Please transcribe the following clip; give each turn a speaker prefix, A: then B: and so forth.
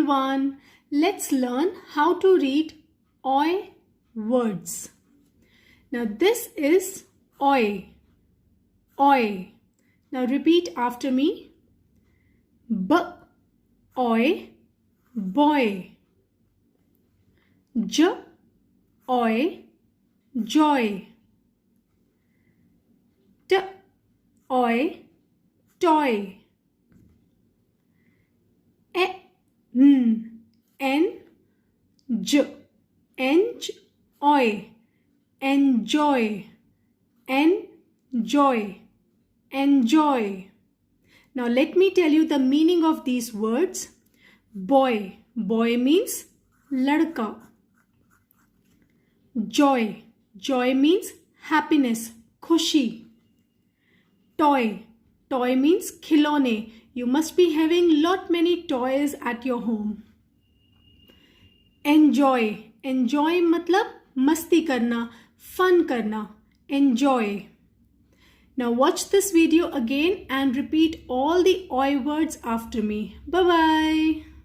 A: everyone. Let's learn how to read oi words. Now this is oi. Oi. Now repeat after me. B, oi, boy. J, oi, joy. T, oi, toy. N, j, oi, enjoy, enjoy, enjoy. Now let me tell you the meaning of these words. Boy, boy means ladka. Joy, joy means happiness, khushi. Toy, toy means khilone. You must be having lot many toys at your home. Enjoy, enjoy matlab masti karna, fun karna. Enjoy. Now watch this video again and repeat all the oi words after me. Bye bye.